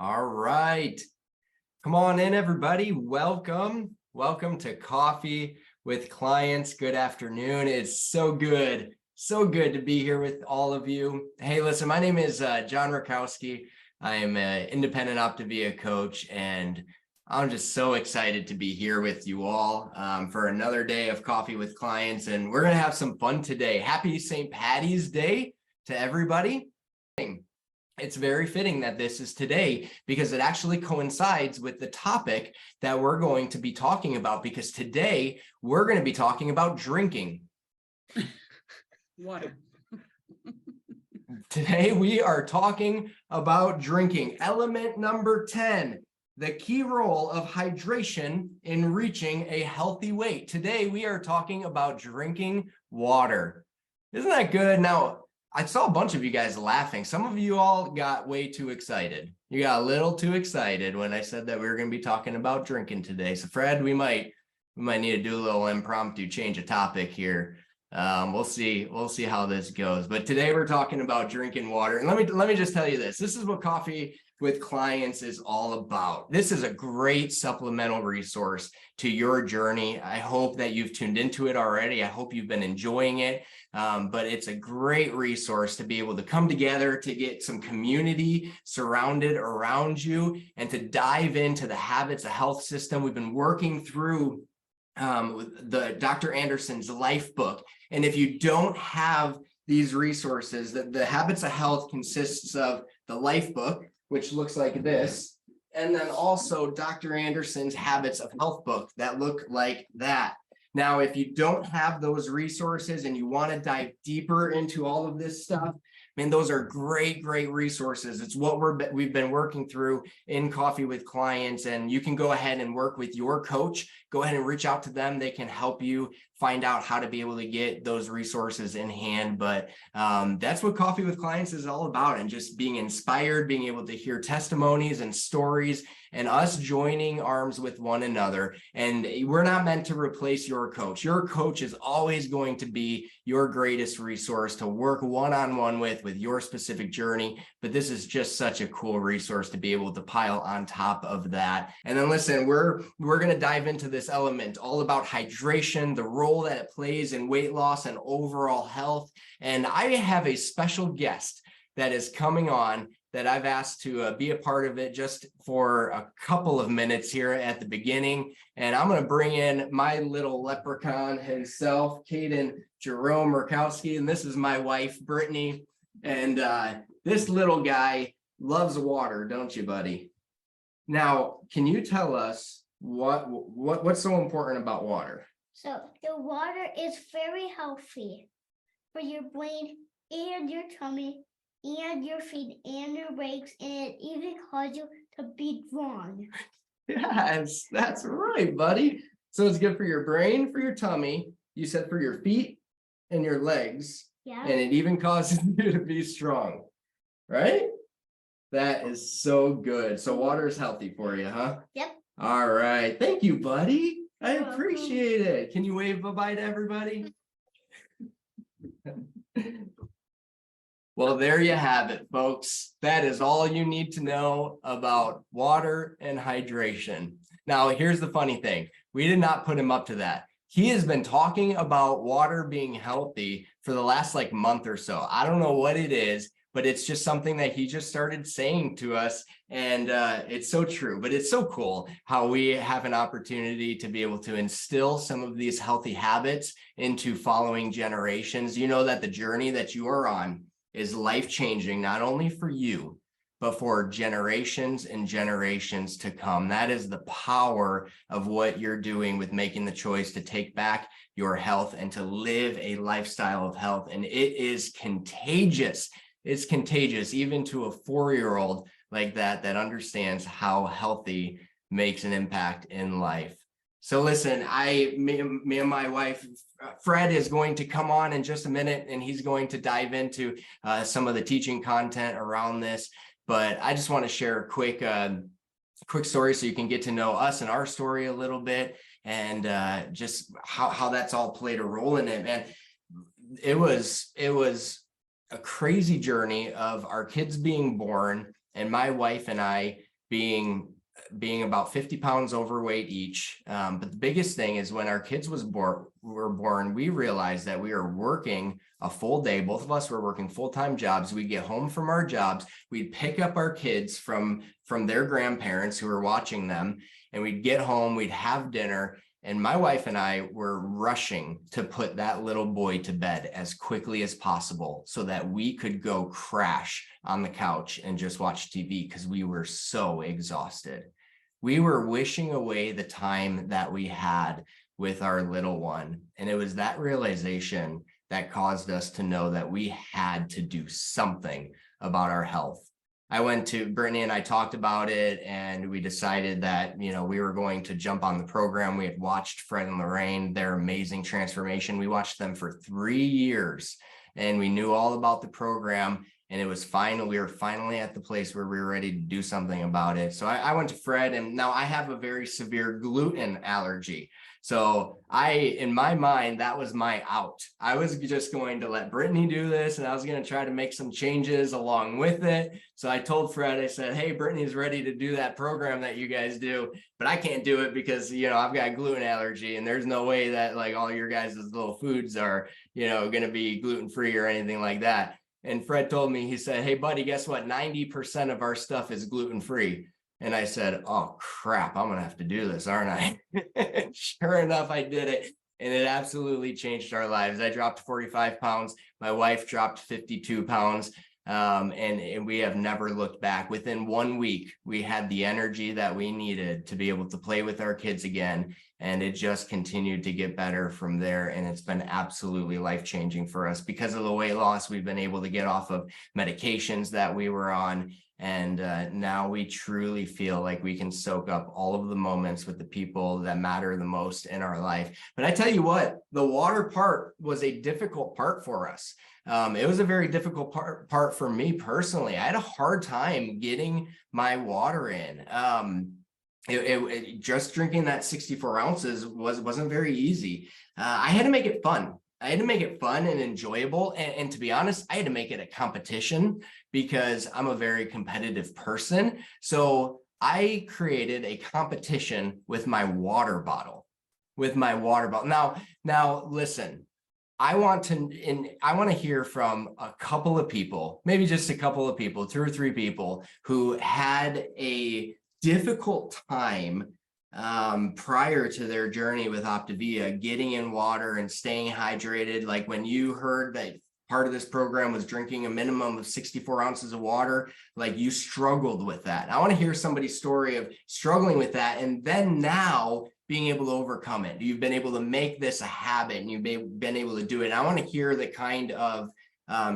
All right. Come on in, everybody. Welcome. Welcome to Coffee with Clients. Good afternoon. It's so good to be here with all of you. Hey, listen, my name is John Rakowski. I am an independent Optavia coach, and I'm just so excited to be here with you all for another day of Coffee with Clients. And we're going to have some fun today. Happy St. Patty's Day to everybody. It's very fitting that this is today because it actually coincides with the topic that we're going to be talking about, because today we're going to be talking about drinking. Water. Today we are talking about drinking. Element number 10, the key role of hydration in reaching a healthy weight. Today we are talking about drinking water. Isn't that good? Now, I saw a bunch of you guys laughing. Some of you all got way too excited. You got a little too excited when I said that we were going to be talking about drinking today. So Fred, we might need to do a little impromptu change of topic here. We'll see how this goes. But today we're talking about drinking water. And let me just tell you this. This is what Coffee with Clients is all about. This is a great supplemental resource to your journey. I hope that you've tuned into it already. I hope you've been enjoying it. But it's a great resource to be able to come together, to get some community surrounded around you, and to dive into the Habits of Health system. We've been working through the Dr. Anderson's life book. And if you don't have these resources, the Habits of Health consists of the life book, which looks like this, and then also Dr. Anderson's Habits of Health book that look like that. Now, if you don't have those resources and you want to dive deeper into all of this stuff, man, those are great resources. It's what we've been working through in Coffee with Clients, and you can go ahead and work with your coach. Go ahead and reach out to them. They can help you find out how to be able to get those resources in hand. But that's what Coffee with Clients is all about, and just being inspired, being able to hear testimonies and stories, and us joining arms with one another. And we're not meant to replace your coach. Your coach is always going to be your greatest resource to work one-on-one with your specific journey. But this is just such a cool resource to be able to pile on top of that. And then listen, we're going to dive into this element all about hydration, the role that it plays in weight loss and overall health. And I have a special guest that is coming on that I've asked to be a part of it just for a couple of minutes here at the beginning. And I'm going to bring in my little leprechaun himself, Caden Jerome Rakowski. And this is my wife, Brittany. And this little guy loves water, don't you, buddy? Now, can you tell us what's so important about water? So the water is very healthy for your brain and your tummy and your feet and your legs, and it even causes you to be drawn. Yes, that's right, buddy. So it's good for your brain, for your tummy, you said for your feet and your legs, Yeah. and it even causes you to be strong, right? That is so good. So water is healthy for you, huh? Yep. All right. Thank you, buddy. I You're welcome. appreciate it. Can you wave bye-bye to everybody? Well, there you have it, folks. That is all you need to know about water and hydration. Now, here's the funny thing. We did not put him up to that. He has been talking about water being healthy for the last month or so. I don't know what it is, but it's just something that he just started saying to us. And it's so true, but it's so cool how we have an opportunity to be able to instill some of these healthy habits into following generations. You know that the journey that you are on is life-changing, not only for you, but for generations and generations to come. That is the power of what you're doing with making the choice to take back your health and to live a lifestyle of health. And it is contagious. It's contagious, even to a 4-year-old like that understands how healthy makes an impact in life. So listen, me and my wife, Fred, is going to come on in just a minute, and he's going to dive into some of the teaching content around this. But I just want to share a quick story so you can get to know us and our story a little bit, and just how that's all played a role in it, man. It was a crazy journey of our kids being born and my wife and I being about 50 pounds overweight each. But the biggest thing is when our kids were born, we realized that we were working a full day. Both of us were working full-time jobs. We'd get home from our jobs. We'd pick up our kids from their grandparents who were watching them, and we'd get home, we'd have dinner. And my wife and I were rushing to put that little boy to bed as quickly as possible so that we could go crash on the couch and just watch TV because we were so exhausted. We were wishing away the time that we had with our little one. And it was that realization that caused us to know that we had to do something about our health. I went to Brittany and I talked about it, and we decided that, you know, we were going to jump on the program. We had watched Fred and Lorraine, their amazing transformation. We watched them for 3 years and we knew all about the program, and it was fine. We were finally at the place where we were ready to do something about it. So I went to Fred, and now I have a very severe gluten allergy. So in my mind, that was my out. I was just going to let Brittany do this, and I was going to try to make some changes along with it. So I told Fred, I said, hey, Brittany's ready to do that program that you guys do, but I can't do it because, you know, I've got gluten allergy, and there's no way that like all your guys' little foods are, you know, going to be gluten-free or anything like that. And Fred told me, he said, hey, buddy, guess what? 90% of our stuff is gluten-free. And I said, oh, crap, I'm going to have to do this, aren't I? Sure enough, I did it. And it absolutely changed our lives. I dropped 45 pounds. My wife dropped 52 pounds. And we have never looked back. Within 1 week, we had the energy that we needed to be able to play with our kids again. And it just continued to get better from there. And it's been absolutely life-changing for us. Because of the weight loss, we've been able to get off of medications that we were on. And now we truly feel like we can soak up all of the moments with the people that matter the most in our life. But I tell you what, the water part was a difficult part for us. It was a very difficult part for me personally. I had a hard time getting my water in. Just drinking that 64 ounces wasn't very easy. I had to make it fun. I had to make it fun and enjoyable. And to be honest, I had to make it a competition because I'm a very competitive person. So I created a competition with my water bottle, Now listen, I want to hear from a couple of people, maybe just a couple of people, 2 or 3 people who had a difficult time prior to their journey with Optavia, getting in water and staying hydrated. Like when you heard that part of this program was drinking a minimum of 64 ounces of water, like you struggled with that. I want to hear somebody's story of struggling with that, and then now being able to overcome it. You've been able to make this a habit, and you've been able to do it. And I want to hear the kind of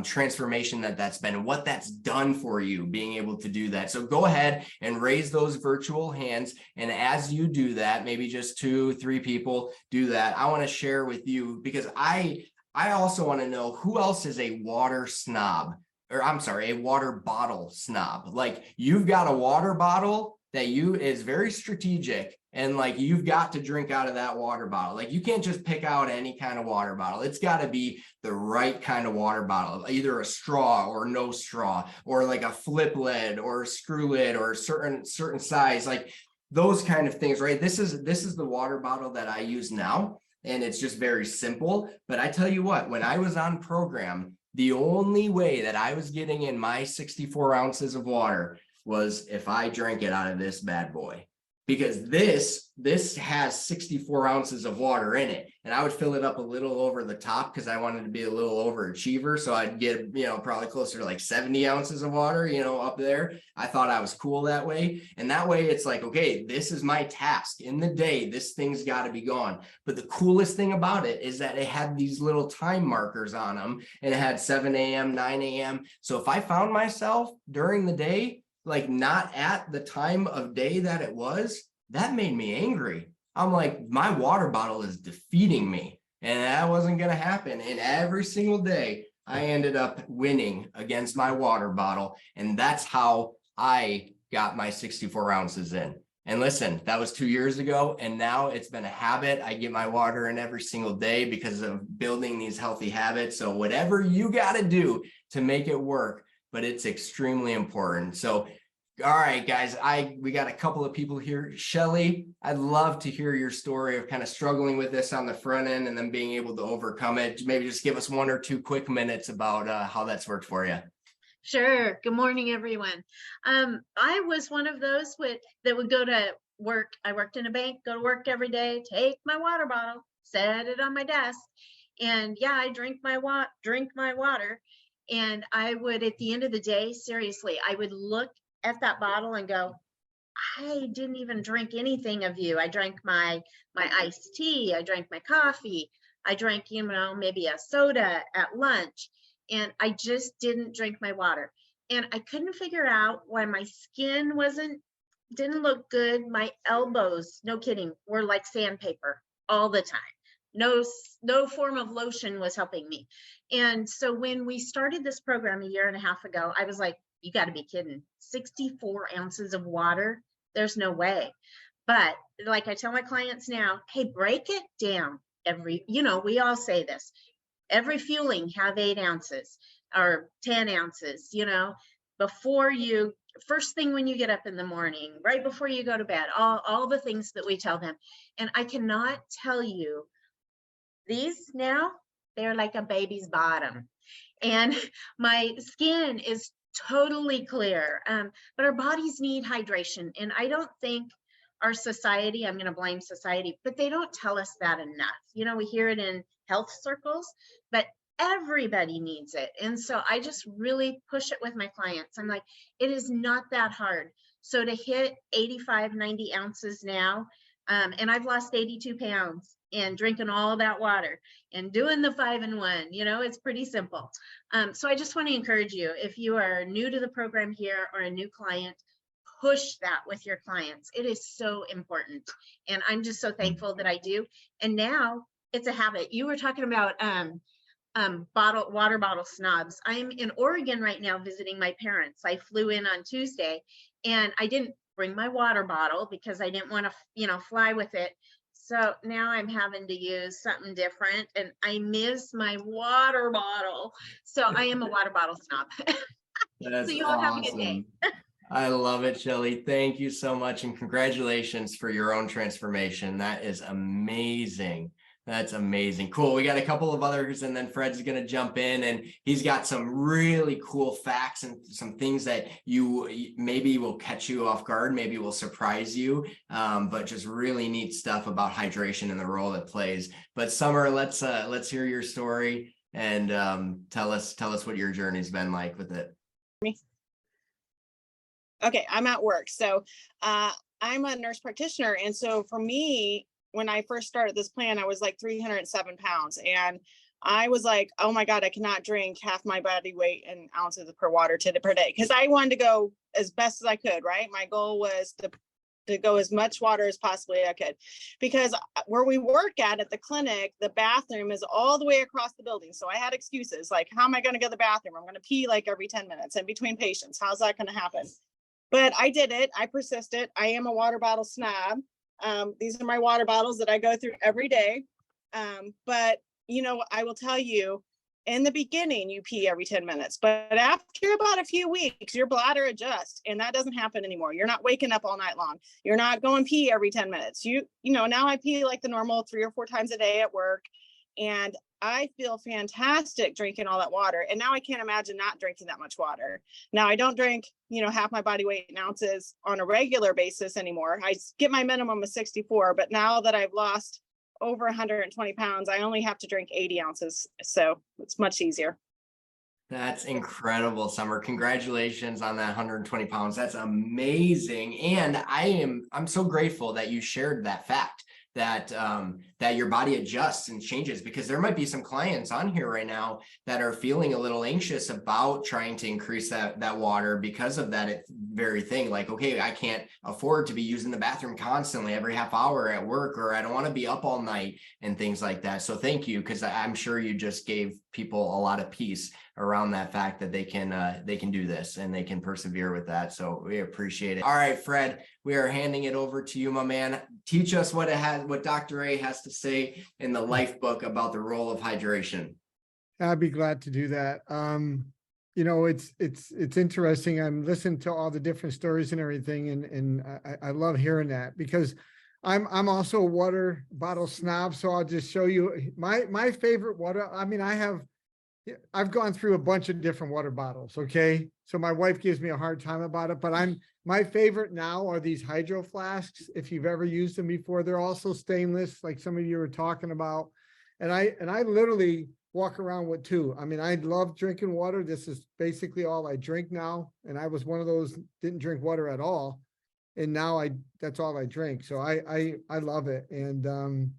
transformation that's been, and what that's done for you, being able to do that. So go ahead and raise those virtual hands. And as you do that, maybe just 2, 3 people do that. I want to share with you, because I also want to know who else is a water snob, or I'm sorry, a water bottle snob. Like you've got a water bottle that is very strategic, and like you've got to drink out of that water bottle. Like you can't just pick out any kind of water bottle. It's got to be the right kind of water bottle, either a straw or no straw, or like a flip lid or a screw lid or a certain size, like those kind of things, right? This is the water bottle that I use now, and it's just very simple. But I tell you what, when I was on program, the only way that I was getting in my 64 ounces of water was if I drank it out of this bad boy, because this has 64 ounces of water in it, and I would fill it up a little over the top because I wanted to be a little overachiever. So I'd get, you know, probably closer to like 70 ounces of water, you know, up there. I thought I was cool that way. And that way it's like, okay, this is my task in the day. This thing's got to be gone. But the coolest thing about it is that it had these little time markers on them, and it had 7 a.m., 9 a.m. So if I found myself during the day, like not at the time of day that it was, that made me angry. I'm like, my water bottle is defeating me, and that wasn't going to happen. And every single day I ended up winning against my water bottle. And that's how I got my 64 ounces in. And listen, that was 2 years ago. And now it's been a habit. I get my water in every single day because of building these healthy habits. So whatever you got to do to make it work, but it's extremely important. So All right, guys, we got a couple of people here. Shelly, I'd love to hear your story of kind of struggling with this on the front end and then being able to overcome it. Maybe just give us 1 or 2 quick minutes about how that's worked for you. Sure. Good morning, everyone. I was one of those that would go to work. I worked in a bank, go to work every day, take my water bottle, set it on my desk, and yeah, I drink my water. And I would, at the end of the day, seriously, I would look at that bottle and go, I didn't even drink anything of you. I drank my iced tea, I drank my coffee, I drank, maybe a soda at lunch, and I just didn't drink my water. And I couldn't figure out why my skin didn't look good. My elbows, no kidding, were like sandpaper all the time. No form of lotion was helping me. And so when we started this program a year and a half ago, I was like, you got to be kidding. 64 ounces of water. There's no way. But like I tell my clients now, hey, break it down. We all say this. Every fueling have 8 ounces or 10 ounces, first thing when you get up in the morning, right before you go to bed, all the things that we tell them. And I cannot tell you, these now, they're like a baby's bottom. And my skin is totally clear. But our bodies need hydration. And I don't think our society, I'm going to blame society, but they don't tell us that enough. We hear it in health circles, but everybody needs it. And so I just really push it with my clients. I'm like, it is not that hard. So to hit 85, 90 ounces now, and I've lost 82 pounds and drinking all that water and doing the 5-in-1, it's pretty simple. So I just want to encourage you, if you are new to the program here or a new client, push that with your clients. It is so important. And I'm just so thankful that I do. And now it's a habit. You were talking about water bottle snobs. I'm in Oregon right now visiting my parents. I flew in on Tuesday and I didn't bring my water bottle because I didn't want to, fly with it. So now I'm having to use something different and I miss my water bottle. So I am a water bottle snob. That's so you all have a good day. I love it, Shelly. Thank you so much. And congratulations for your own transformation. That is amazing. That's amazing. Cool. We got a couple of others and then Fred's going to jump in and he's got some really cool facts and some things that maybe will catch you off guard, maybe will surprise you, but just really neat stuff about hydration and the role it plays. But Summer, let's hear your story and tell us what your journey's been like with it. Okay, I'm at work. So I'm a nurse practitioner. And so for me, when I first started this plan, I was like 307 pounds. And I was like, oh my God, I cannot drink half my body weight in ounces per day. Because I wanted to go as best as I could, right? My goal was to go as much water as possibly I could. Because where we work at the clinic, the bathroom is all the way across the building. So I had excuses like, how am I going to go to the bathroom? I'm going to pee like every 10 minutes in between patients. How's that going to happen? But I did it. I persisted. I am a water bottle snob. These are my water bottles that I go through every day. But, I will tell you, in the beginning, you pee every 10 minutes. But after about a few weeks, your bladder adjusts. And that doesn't happen anymore. You're not waking up all night long. You're not going pee every 10 minutes. Now I pee like the normal 3 or 4 times a day at work. And I feel fantastic drinking all that water. And now I can't imagine not drinking that much water. Now I don't drink, half my body weight in ounces on a regular basis anymore. I get my minimum of 64, but now that I've lost over 120 pounds, I only have to drink 80 ounces. So it's much easier. That's incredible, Summer. Congratulations on that 120 pounds. That's amazing. And I'm so grateful that you shared that fact that your body adjusts and changes, because there might be some clients on here right now that are feeling a little anxious about trying to increase that water because of that very thing. Like, okay, I can't afford to be using the bathroom constantly every half hour at work, or I don't want to be up all night and things like that. So thank you, because I'm sure you just gave people a lot of peace around that fact that they can do this and they can persevere with that. So we appreciate it. All right, Fred, we are handing it over to you, my man. Teach us what Dr. A has to say in the life book about the role of hydration. I'd be glad to do that. you know, it's interesting. I'm listening to all the different stories and everything, and I love hearing that because I'm also a water bottle snob. So I'll just show you my favorite water. I mean, I've gone through a bunch of different water bottles. Okay. So my wife gives me a hard time about it, but my favorite now are these hydro flasks. If you've ever used them before, they're also stainless, like some of you were talking about. And I literally walk around with two. I mean, I love drinking water. This is basically all I drink now. And I was one of those, didn't drink water at all. And now that's all I drink. So I love it. And,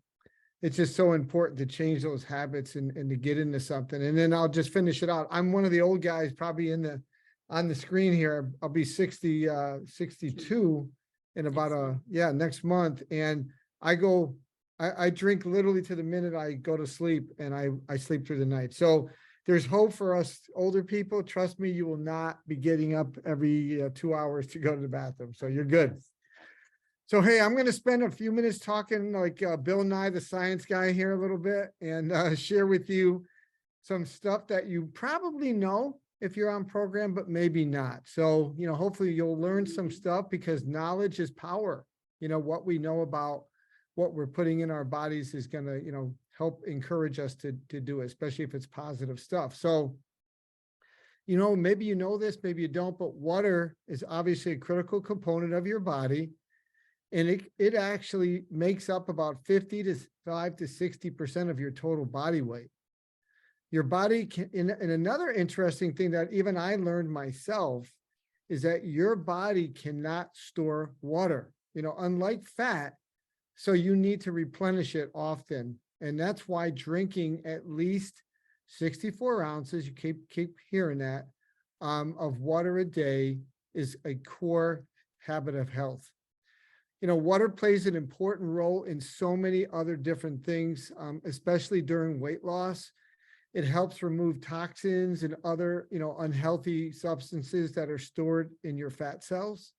it's just so important to change those habits and to get into something. And then I'll just finish it out. I'm one of the old guys probably on the screen here. I'll be 62 in about next month. And I drink literally to the minute I go to sleep, and I sleep through the night. So there's hope for us older people. Trust me, you will not be getting up every 2 hours to go to the bathroom. So you're good. So, hey, I'm going to spend a few minutes talking like Bill Nye, the science guy here a little bit, and share with you some stuff that you probably know if you're on program, but maybe not. So, you know, hopefully you'll learn some stuff because knowledge is power. You know, what we know about what we're putting in our bodies is going to, you know, help encourage us to do it, especially if it's positive stuff. So, you know, maybe you know this, maybe you don't, but water is obviously a critical component of your body. And it actually makes up about 55 to 60% of your total body weight. Your body can, and another interesting thing that even I learned myself is that your body cannot store water, you know, unlike fat. So you need to replenish it often. And that's why drinking at least 64 ounces, you keep hearing that, of water a day is a core habit of health. You know, water plays an important role in so many other different things, especially during weight loss. It helps remove toxins and other, you know, unhealthy substances that are stored in your fat cells.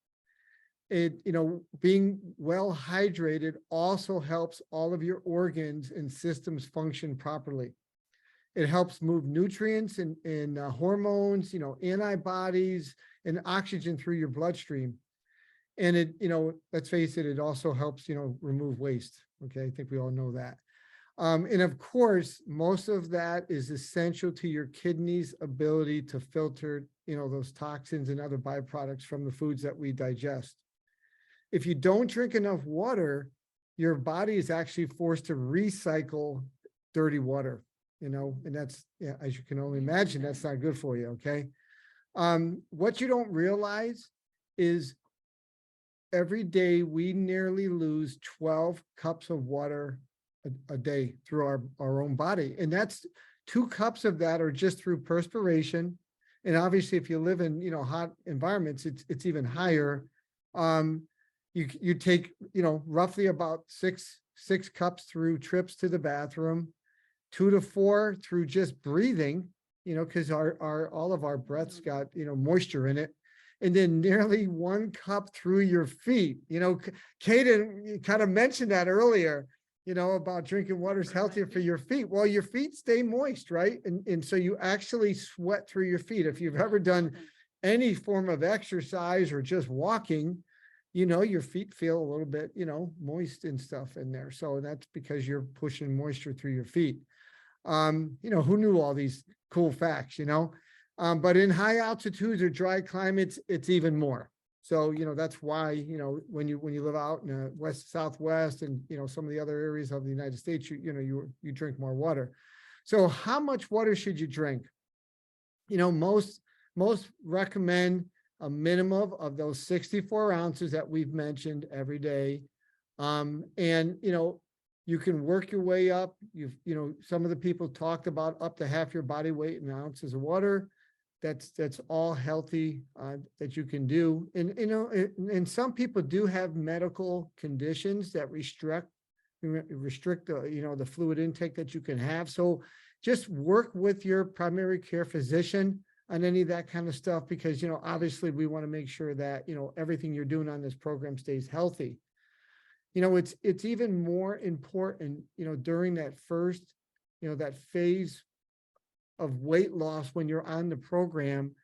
You know, being well hydrated also helps all of your organs and systems function properly. It helps move nutrients and hormones, you know, antibodies and oxygen through your bloodstream. And it, you know, let's face it, it also helps, you know, remove waste. Okay. I think we all know that. And of course, most of that is essential to your kidneys' ability to filter, you know, those toxins and other byproducts from the foods that we digest. If you don't drink enough water, your body is actually forced to recycle dirty water, you know, and that's, yeah, as you can only imagine, that's not good for you. Okay. What you don't realize is every day we nearly lose 12 cups of water a day through our own body. And that's 2 cups of that are just through perspiration. And obviously if you live in, you know, hot environments, it's even higher. You take, you know, roughly about six cups through trips to the bathroom, 2 to 4 through just breathing, you know, because all of our breaths got, you know, moisture in it. And then nearly 1 cup through your feet. You know, Kaden kind of mentioned that earlier, you know, about drinking water is healthier for your feet. Well, your feet stay moist, right? And so you actually sweat through your feet. If you've ever done any form of exercise or just walking, you know, your feet feel a little bit, you know, moist and stuff in there. So that's because you're pushing moisture through your feet. You know, who knew all these cool facts, you know? But in high altitudes or dry climates, it's even more. So, you know, that's why, you know, when you live out in the Southwest and, you know, some of the other areas of the United States, you drink more water. So how much water should you drink? You know, most recommend a minimum of those 64 ounces that we've mentioned every day. And, you know, you can work your way up. You know, some of the people talked about up to half your body weight in ounces of water. That's all healthy that you can do. And, you know, and some people do have medical conditions that restrict the, you know, the fluid intake that you can have. So just work with your primary care physician on any of that kind of stuff, because, you know, obviously we want to make sure that, you know, everything you're doing on this program stays healthy. You know, it's even more important, you know, during that first, you know, that phase of weight loss when you're on the program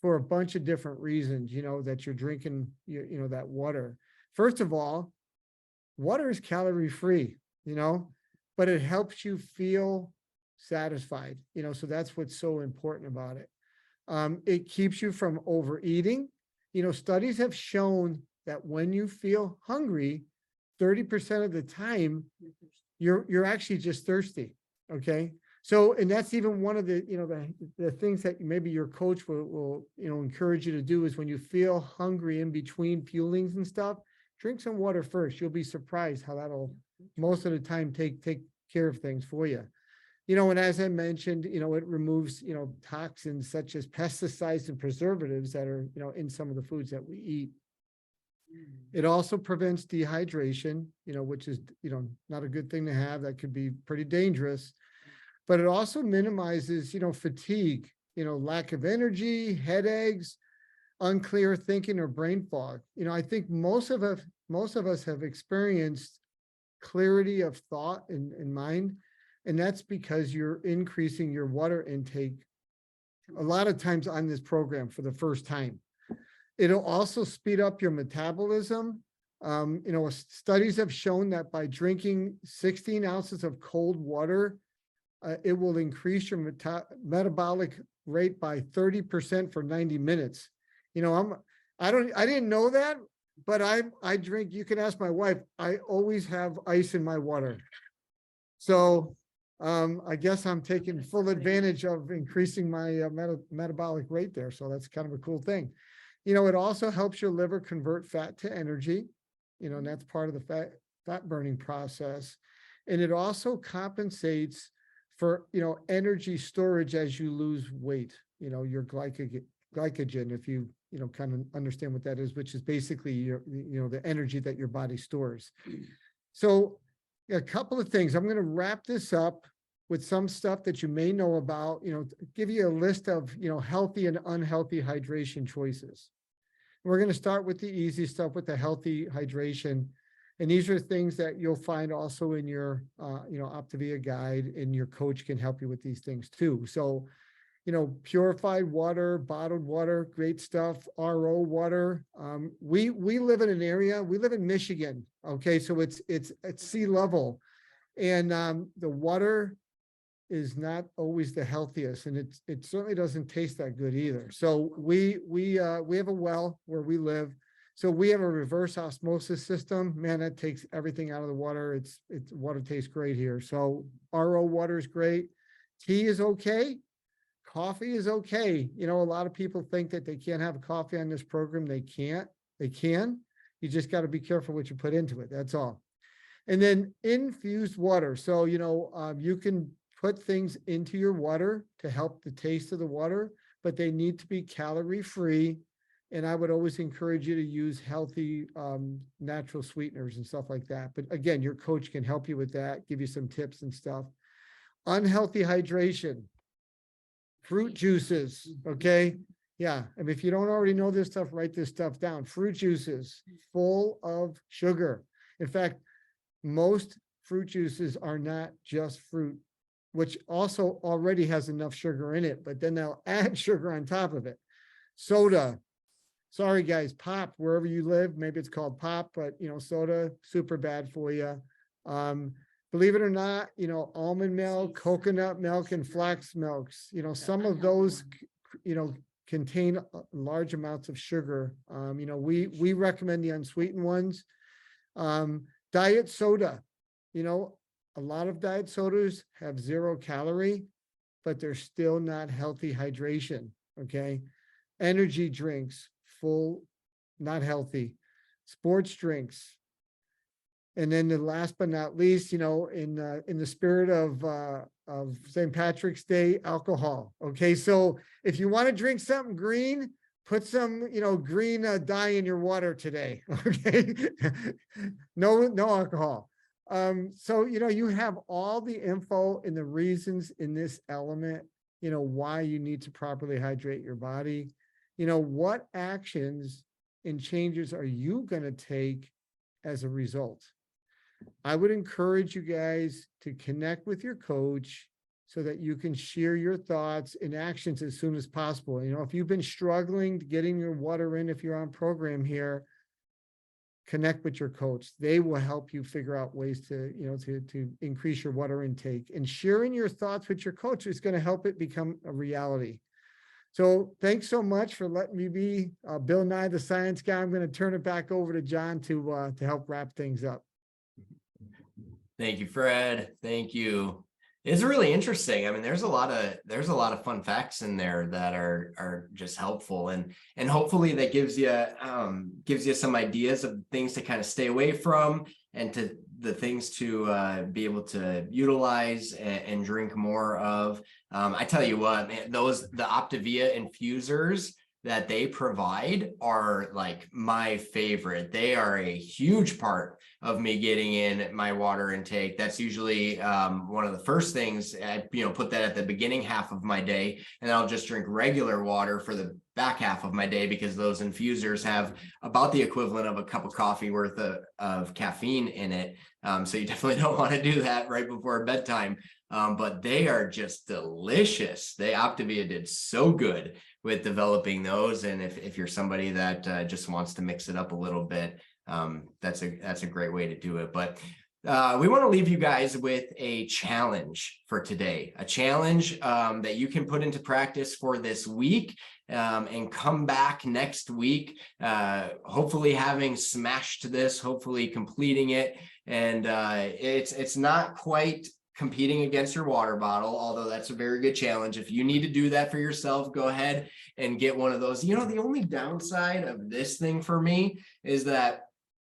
for a bunch of different reasons, that you're drinking, that water. First of all, water is calorie free, but it helps you feel satisfied, so that's what's so important about it. It keeps you from overeating. Studies have shown that when you feel hungry, 30% of the time, you're actually just thirsty. Okay. So, and that's even one of the, the things that maybe your coach will encourage you to do is when you feel hungry in between fuelings and stuff, drink some water first. You'll be surprised how that'll most of the time take care of things for you. And as I mentioned, it removes, toxins such as pesticides and preservatives that are, in some of the foods that we eat. It also prevents dehydration, which is, not a good thing to have. That could be pretty dangerous, but it also minimizes, fatigue, lack of energy, headaches, unclear thinking or brain fog. I think most of us have experienced clarity of thought in mind. And that's because you're increasing your water intake a lot of times on this program for the first time. It'll also speed up your metabolism. Studies have shown that by drinking 16 ounces of cold water, it will increase your metabolic rate by 30% for 90 minutes. I didn't know that, but I drink, you can ask my wife, I always have ice in my water. So I guess I'm taking full advantage of increasing my metabolic rate there. So that's kind of a cool thing. It also helps your liver convert fat to energy, and that's part of the fat burning process. And it also compensates for, energy storage as you lose weight, your glycogen, if you, kind of understand what that is, which is basically your, the energy that your body stores. So a couple of things. I'm going to wrap this up with some stuff that you may know about, give you a list of, healthy and unhealthy hydration choices. We're going to start with the easy stuff with the healthy hydration. And these are things that you'll find also in your, Optavia guide, and your coach can help you with these things too. So, purified water, bottled water, great stuff, RO water. We live in an area, we live in Michigan. Okay. So it's at sea level, and the water is not always the healthiest, and it certainly doesn't taste that good either. So we have a well where we live. So we have a reverse osmosis system. Man, that takes everything out of the water. It's water tastes great here. So RO water is great. Tea is okay. Coffee is okay. A lot of people think that they can't have coffee on this program. They can't. They can. You just got to be careful what you put into it. That's all. And then infused water. So, you can put things into your water to help the taste of the water, but they need to be calorie free. And I would always encourage you to use healthy, natural sweeteners and stuff like that. But again, your coach can help you with that, give you some tips and stuff. Unhealthy hydration. Fruit juices, okay? Yeah, and if you don't already know this stuff, write this stuff down. Fruit juices, full of sugar. In fact, most fruit juices are not just fruit, which also already has enough sugar in it, but then they'll add sugar on top of it. Soda, sorry guys, pop, wherever you live, maybe it's called pop, but soda, super bad for you. Believe it or not, almond milk, coconut milk, and flax milks, some of those, contain large amounts of sugar. We recommend the unsweetened ones. Diet soda, a lot of diet sodas have 0 calorie, but they're still not healthy hydration. Okay. Energy drinks, full, not healthy. Sports drinks. And then the last but not least, in the spirit of St. Patrick's Day, alcohol. Okay, so if you want to drink something green, put some, green dye in your water today. Okay, no alcohol. So you have all the info and the reasons in this element. Why you need to properly hydrate your body. What actions and changes are you going to take as a result? I would encourage you guys to connect with your coach, so that you can share your thoughts and actions as soon as possible. You know, if you've been struggling to getting your water in, if you're on program here, connect with your coach. They will help you figure out ways to, you know, to increase your water intake, and sharing your thoughts with your coach is going to help it become a reality. So thanks so much for letting me be Bill Nye the Science Guy. I'm going to turn it back over to John to help wrap things up. Thank you, Fred. Thank you. It's really interesting. I mean, there's a lot of fun facts in there that are just helpful, and hopefully that gives you some ideas of things to kind of stay away from, and to the things to be able to utilize and drink more of. I tell you what, man, the Optavia infusers that they provide are like my favorite. They are a huge part of me getting in my water intake. That's usually one of the first things. I put that at the beginning half of my day, and I'll just drink regular water for the back half of my day, because those infusers have about the equivalent of a cup of coffee worth of caffeine in it. So you definitely don't want to do that right before bedtime. But they are just delicious. Optavia did so good with developing those. And if you're somebody that just wants to mix it up a little bit, that's a great way to do it. But we want to leave you guys with a challenge for today, a challenge that you can put into practice for this week, and come back next week, hopefully having smashed this, hopefully completing it. And it's not quite competing against your water bottle, although that's a very good challenge. If you need to do that for yourself, go ahead and get one of those. The only downside of this thing for me is that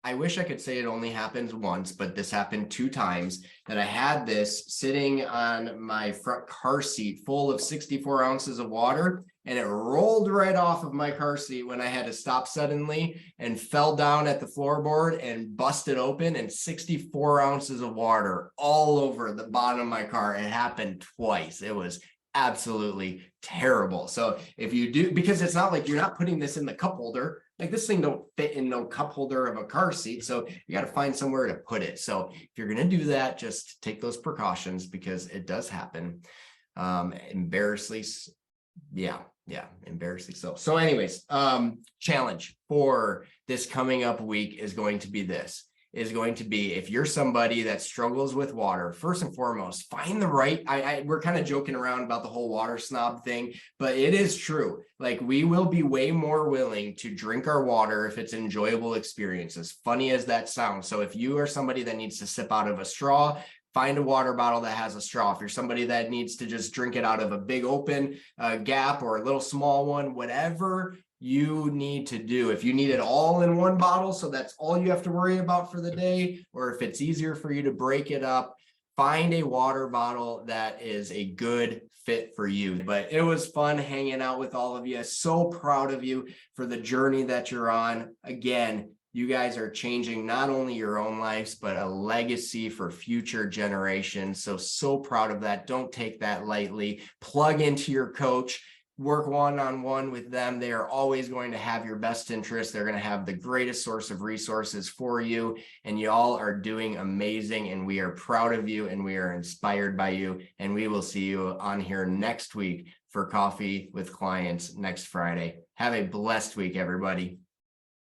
I wish I could say it only happens once, but this happened 2 times, that I had this sitting on my front car seat full of 64 ounces of water, and it rolled right off of my car seat when I had to stop suddenly, and fell down at the floorboard and busted open, and 64 ounces of water all over the bottom of my car. It happened twice. It was absolutely terrible. So if you do, because it's not like you're not putting this in the cup holder, like this thing don't fit in no cup holder of a car seat. So you got to find somewhere to put it. So if you're going to do that, just take those precautions, because it does happen. Embarrassingly so. So anyways, challenge for this coming up week is going to be if you're somebody that struggles with water, first and foremost, find the right, we're kind of joking around about the whole water snob thing, but it is true. Like, we will be way more willing to drink our water if it's an enjoyable experience, as funny as that sounds. So if you are somebody that needs to sip out of a straw, find a water bottle that has a straw. If you're somebody that needs to just drink it out of a big open gap or a little small one, whatever you need to do. If you need it all in one bottle, so that's all you have to worry about for the day, or if it's easier for you to break it up, find a water bottle that is a good fit for you. But it was fun hanging out with all of you. So proud of you for the journey that you're on. Again, you guys are changing not only your own lives, but a legacy for future generations. So proud of that. Don't take that lightly. Plug into your coach. Work one-on-one with them. They are always going to have your best interest. They're going to have the greatest source of resources for you. And y'all are doing amazing. And we are proud of you, and we are inspired by you. And we will see you on here next week for Coffee with Clients next Friday. Have a blessed week, everybody.